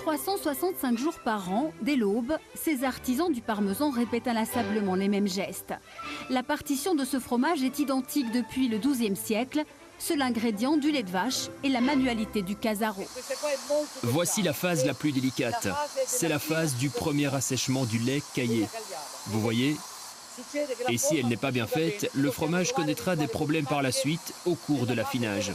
365 jours par an, dès l'aube, ces artisans du parmesan répètent inlassablement les mêmes gestes. La partition de ce fromage est identique depuis le XIIe siècle. Seul ingrédient du lait de vache et la manualité du casaro. Voici la phase la plus délicate. C'est la phase du premier assèchement du lait caillé. Vous voyez ? Et si elle n'est pas bien faite, le fromage connaîtra des problèmes par la suite au cours de l'affinage.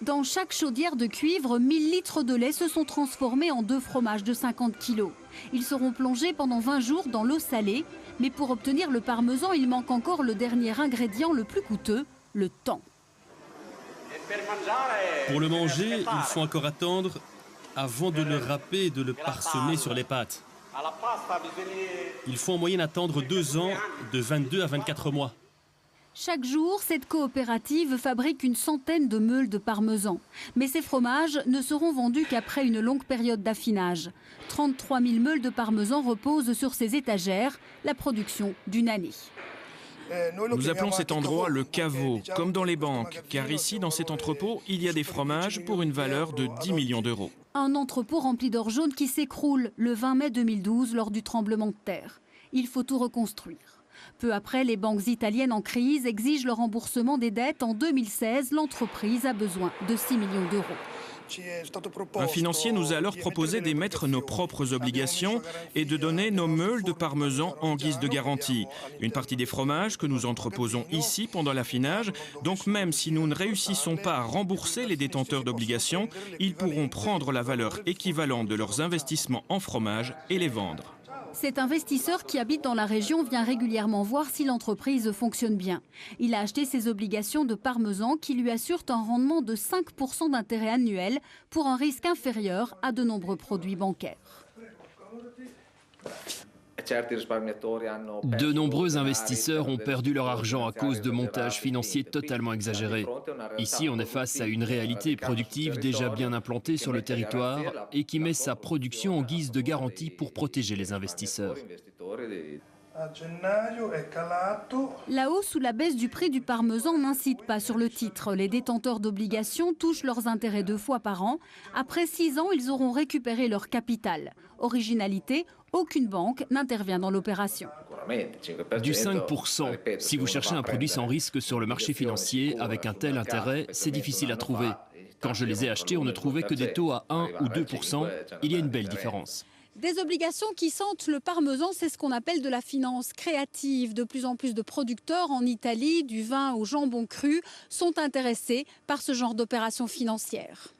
Dans chaque chaudière de cuivre, 1000 litres de lait se sont transformés en 2 fromages de 50 kg. Ils seront plongés pendant 20 jours dans l'eau salée. Mais pour obtenir le parmesan, il manque encore le dernier ingrédient le plus coûteux, le temps. Pour le manger, il faut encore attendre avant de le râper et de le parsemer sur les pâtes. Il faut en moyenne attendre 2 ans, de 22 à 24 mois. Chaque jour, cette coopérative fabrique une centaine de meules de parmesan. Mais ces fromages ne seront vendus qu'après une longue période d'affinage. 33 000 meules de parmesan reposent sur ces étagères, la production d'une année. Nous appelons cet endroit le caveau, comme dans les banques, car ici, dans cet entrepôt, il y a des fromages pour une valeur de 10 millions d'euros. Un entrepôt rempli d'or jaune qui s'écroule le 20 mai 2012 lors du tremblement de terre. Il faut tout reconstruire. Peu après, les banques italiennes en crise exigent le remboursement des dettes. En 2016, l'entreprise a besoin de 6 millions d'euros. Un financier nous a alors proposé d'émettre nos propres obligations et de donner nos meules de parmesan en guise de garantie. Une partie des fromages que nous entreposons ici pendant l'affinage, donc même si nous ne réussissons pas à rembourser les détenteurs d'obligations, ils pourront prendre la valeur équivalente de leurs investissements en fromage et les vendre. Cet investisseur qui habite dans la région vient régulièrement voir si l'entreprise fonctionne bien. Il a acheté ses obligations de parmesan qui lui assurent un rendement de 5% d'intérêt annuel pour un risque inférieur à de nombreux produits bancaires. De nombreux investisseurs ont perdu leur argent à cause de montages financiers totalement exagérés. Ici, on est face à une réalité productive déjà bien implantée sur le territoire et qui met sa production en guise de garantie pour protéger les investisseurs. La hausse ou la baisse du prix du parmesan n'incite pas sur le titre. Les détenteurs d'obligations touchent leurs intérêts 2 fois par an. Après 6 ans, ils auront récupéré leur capital. Originalité, aucune banque n'intervient dans l'opération. Du 5%. Si vous cherchez un produit sans risque sur le marché financier avec un tel intérêt, c'est difficile à trouver. Quand je les ai achetés, on ne trouvait que des taux à 1 ou 2%. Il y a une belle différence. Des obligations qui sentent le parmesan, c'est ce qu'on appelle de la finance créative. De plus en plus de producteurs en Italie, du vin au jambon cru, sont intéressés par ce genre d'opérations financières.